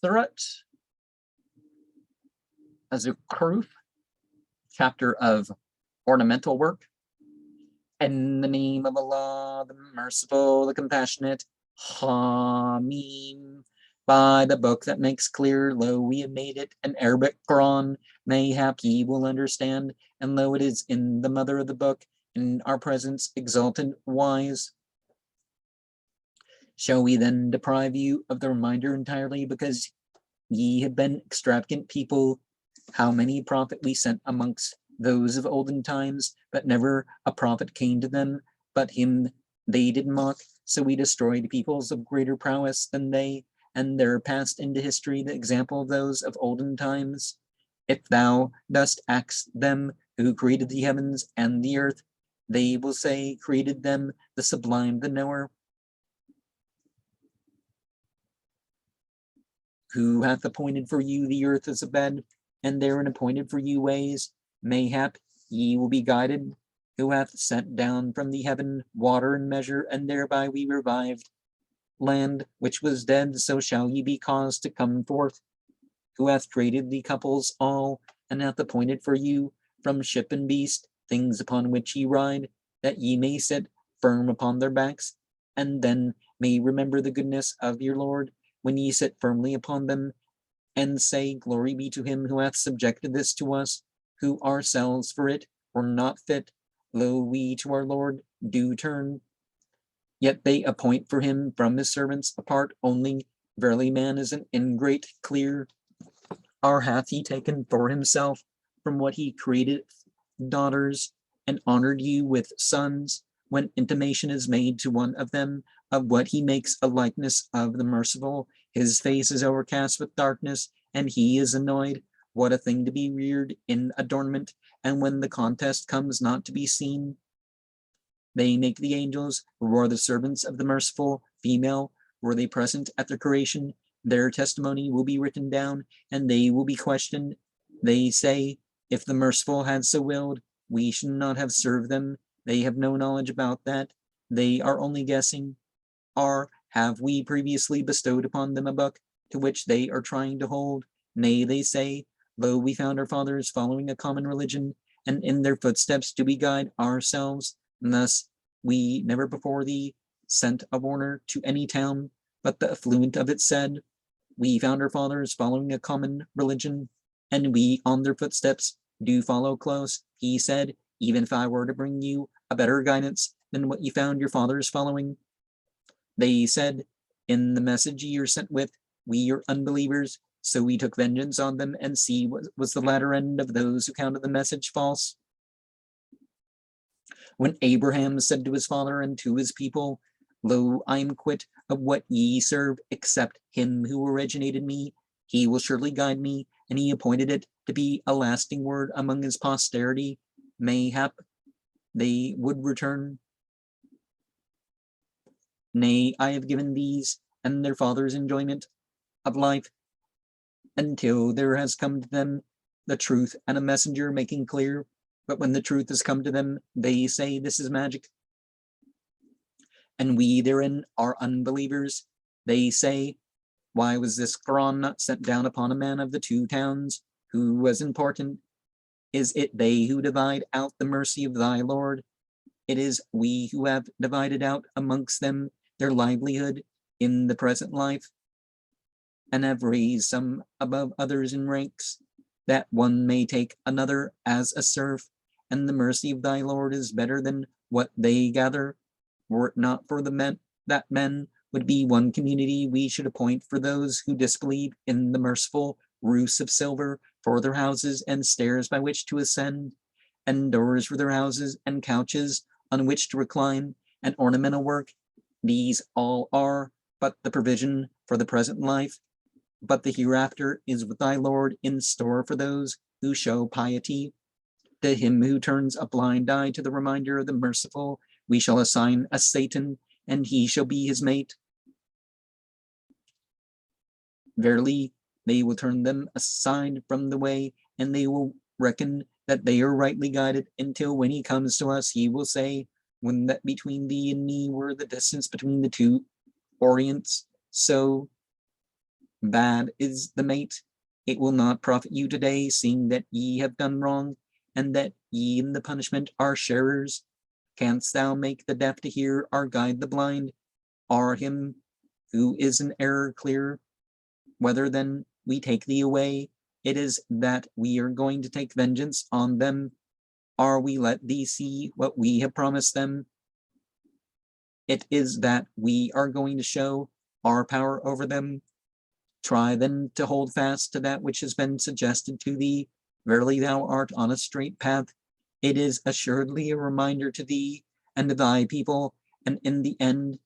Surat Azukruf, chapter of Ornamental Work. In the name of Allah, the Merciful, the Compassionate, Hamim. By the book that makes clear, lo, we have made it an Arabic Qur'an, mayhap ye will understand, and lo, it is in the mother of the book, in our presence, exalted, wise. Shall we then deprive you of the reminder entirely, because ye have been extravagant people? How many prophet we sent amongst those of olden times, but never a prophet came to them, but him they did mock. So we destroyed peoples of greater prowess than they, and there passed into history the example of those of olden times. If thou dost ask them who created the heavens and the earth, they will say, created them the sublime, the knower. Who hath appointed for you the earth as a bed, and therein appointed for you ways? Mayhap ye will be guided. Who hath sent down from the heaven water in measure, and thereby we revived land which was dead, so shall ye be caused to come forth. Who hath created the couples all, and hath appointed for you from ship and beast things upon which ye ride, that ye may sit firm upon their backs, and then may remember the goodness of your Lord, when ye sit firmly upon them, and say, glory be to him who hath subjected this to us, who ourselves for it were not fit. Lo, we to our Lord do turn. Yet they appoint for him from his servants a part only. Verily man is an ingrate clear. Or hath he taken for himself from what he created daughters, and honored you with sons, when intimation is made to one of them of what he makes a likeness of the Merciful? His face is overcast with darkness, and he is annoyed. What a thing to be reared in adornment, and when the contest comes not to be seen. They make the angels, who are the servants of the Merciful, female. Were they present at their creation, their testimony will be written down, and they will be questioned. They say, if the Merciful had so willed, we should not have served them. They have no knowledge about that. They are only guessing. Or have we previously bestowed upon them a book, to which they are trying to hold? Nay, they say, lo, we found our fathers following a common religion, and in their footsteps do we guide ourselves. And thus we never before thee sent a warner to any town, but the affluent of it said, we found our fathers following a common religion, and we on their footsteps do follow close. He said, even if I were to bring you a better guidance than what you found your fathers following. They said, in the message ye are sent with, we are unbelievers, so we took vengeance on them, and see what was the latter end of those who counted the message false. When Abraham said to his father and to his people, lo, I am quit of what ye serve, except him who originated me. He will surely guide me, and he appointed it to be a lasting word among his posterity. Mayhap they would return. Nay, I have given these and their father's enjoyment of life, until there has come to them the truth and a messenger making clear. But when the truth has come to them, they say this is magic, and we therein are unbelievers. They say, why was this Qur'an not sent down upon a man of the two towns, who was important? Is it they who divide out the mercy of thy Lord? It is we who have divided out amongst them their livelihood in the present life, and have raised some above others in ranks, that one may take another as a serf, and the mercy of thy Lord is better than what they gather. Were it not for the men that men would be one community, we should appoint for those who disbelieve in the Merciful roofs of silver for their houses, and stairs by which to ascend, and doors for their houses, and couches on which to recline, and ornamental work. These all are but the provision for the present life, but the hereafter is with thy Lord in store for those who show piety. To him who turns a blind eye to the reminder of the Merciful, we shall assign a Satan, and he shall be his mate. Verily, they will turn them aside from the way, and they will reckon that they are rightly guided, until when he comes to us, he will say, when that between thee and me were the distance between the two orients, so Bad is the mate. It will not profit you today, seeing that ye have done wrong, and that ye in the punishment are sharers. Canst thou make the deaf to hear, or guide the blind, or him who is in error clear? Whether then we take thee away, it is that we are going to take vengeance on them, or we let thee see what we have promised them. It is that we are going to show our power over them. Try then to hold fast to that which has been suggested to thee. Verily thou art on a straight path. It is assuredly a reminder to thee and to thy people, and in the end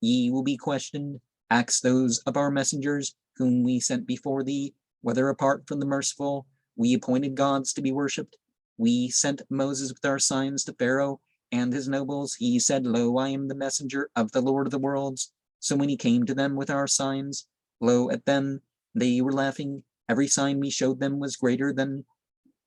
ye will be questioned. Ask those of our messengers whom we sent before thee, whether apart from the merciful we appointed gods to be worshipped. We sent Moses with our signs to Pharaoh and his nobles. He said, Lo, I am the messenger of the Lord of the worlds. So when he came to them with our signs, lo, at them they were laughing. Every sign we showed them was greater than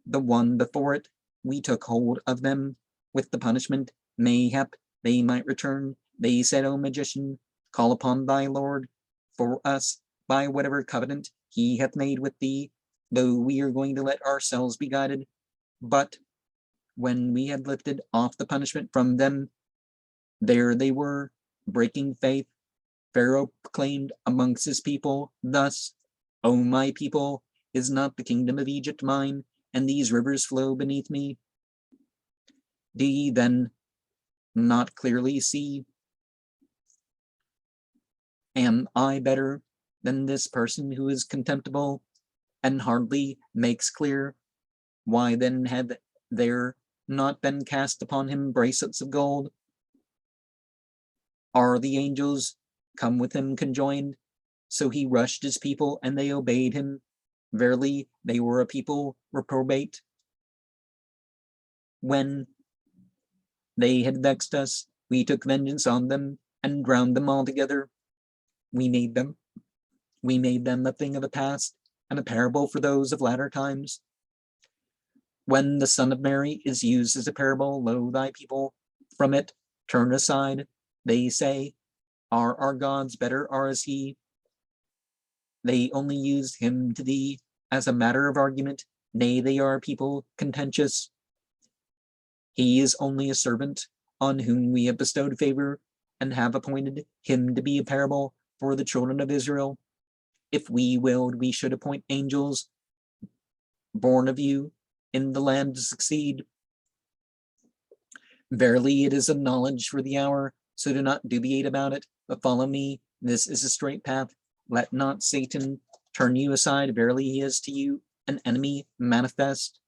the one before it. We took hold of them with the punishment. Mayhap they might return. They said, O magician, call upon thy Lord for us by whatever covenant he hath made with thee, though we are going to let ourselves be guided. But when we had lifted off the punishment from them, there they were, breaking faith. Pharaoh proclaimed amongst his people thus, O my people, is not the kingdom of Egypt mine, and these rivers flow beneath me? Do ye then not clearly see? Am I better than this person who is contemptible and hardly makes clear? Why then had there not been cast upon him bracelets of gold? Are the angels come with him conjoined? So he rushed his people, and they obeyed him. Verily, they were a people reprobate. When they had vexed us, we took vengeance on them and drowned them altogether. We made them a thing of the past, and a parable for those of latter times. When the Son of Mary is used as a parable, lo, thy people from it turn aside. They say, Are our gods better, or is he? They only use him to thee as a matter of argument. Nay, they are people contentious. He is only a servant on whom we have bestowed favor, and have appointed him to be a parable for the children of Israel. If we willed, we should appoint angels born of you in the land to succeed. Verily, it is a knowledge for the hour, so do not dubiate about it, but follow me. This is a straight path. Let not Satan turn you aside. Verily, he is to you an enemy manifest.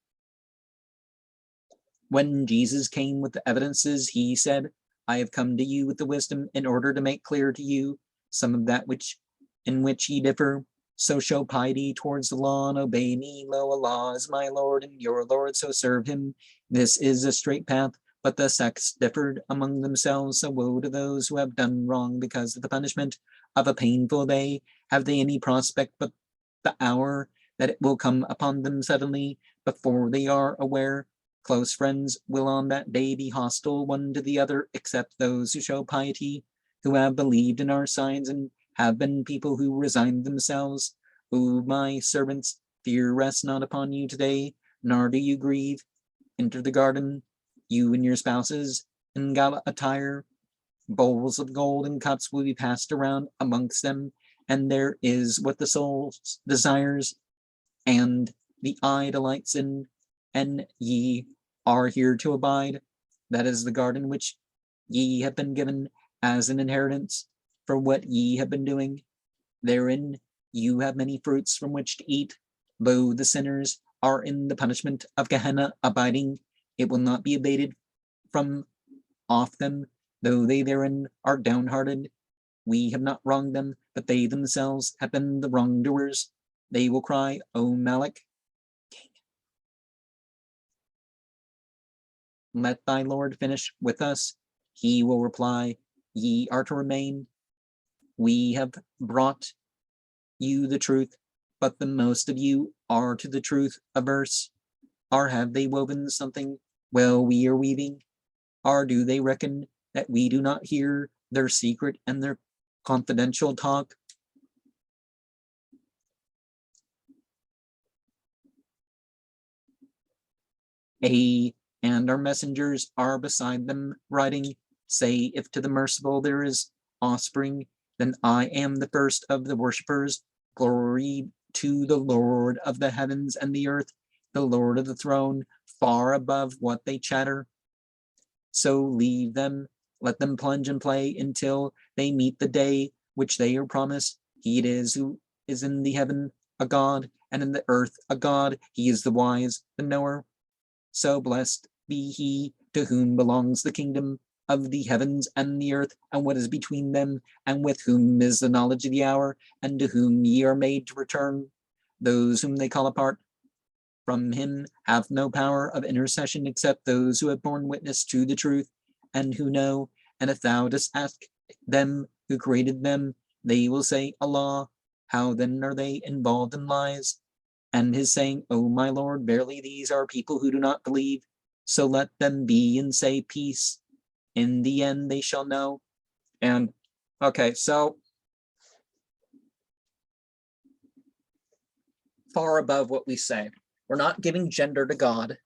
When Jesus came with the evidences, he said, I have come to you with the wisdom in order to make clear to you some of that which in which ye differ. So show piety towards the law and obey me. Lo, Allah is my Lord and your Lord, so serve him. This is a straight path, but the sects differed among themselves. So woe to those who have done wrong because of the punishment of a painful day. Have they any prospect but the hour that it will come upon them suddenly, before they are aware? Close friends will on that day be hostile one to the other, except those who show piety, who have believed in our signs and have been people who resigned themselves. O my servants, fear rests not upon you today, nor do you grieve. Enter the garden, you and your spouses, in gala attire. Bowls of gold and cups will be passed around amongst them, and there is what the soul desires, and the eye delights in, and ye are here to abide. That is the garden which ye have been given as an inheritance for what ye have been doing. Therein you have many fruits from which to eat. Lo, the sinners are in the punishment of Gehenna abiding. It will not be abated from off them, though they therein are downhearted. We have not wronged them, but they themselves have been the wrongdoers. They will cry, O Malik, let thy Lord finish with us. He will reply, ye are to remain. We have brought you the truth, but the most of you are to the truth averse. Or have they woven something while we are weaving? Or do they reckon that we do not hear their secret and their confidential talk? And our messengers are beside them, writing, say, if to the merciful there is offspring, then I am the first of the worshippers. Glory to the Lord of the heavens and the earth, the Lord of the throne, far above what they chatter. So leave them, let them plunge and play until they meet the day which they are promised. He it is who is in the heaven a God, and in the earth a God. He is the wise, the knower. So blessed be he to whom belongs the kingdom of the heavens and the earth, and what is between them, and with whom is the knowledge of the hour, and to whom ye are made to return. Those whom they call apart from him have no power of intercession except those who have borne witness to the truth and who know. And if thou dost ask them who created them, they will say, Allah. How then are they involved in lies? And his saying, O my Lord, verily these are people who do not believe. So let them be and say peace. In the end they shall know. And okay, so far above what we say. We're not giving gender to God.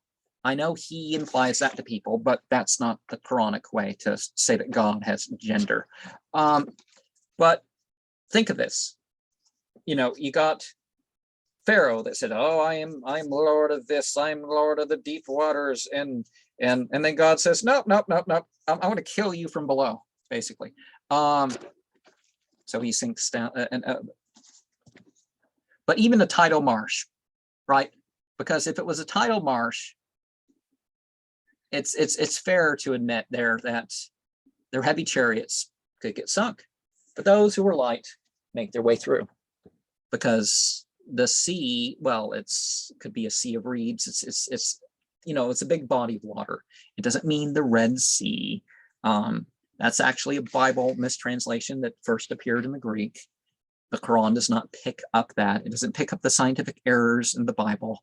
I know he implies that to people, but that's not the Quranic way to say that God has gender. But think of this. You know, you got Pharaoh that said, "Oh, I'm Lord of this. I'm Lord of the deep waters," and then God says, "Nope, nope, nope, nope. I'm going to kill you from below," basically. So he sinks down. But even the tidal marsh, right? Because if it was a tidal marsh, it's fair to admit there that their heavy chariots could get sunk, but those who are light make their way through, because the sea, well, could be a sea of reeds. It's it's a big body of water. It doesn't mean the Red Sea. That's actually a Bible mistranslation that first appeared in the Greek. The Quran does not pick up that. It doesn't pick up the scientific errors in the Bible.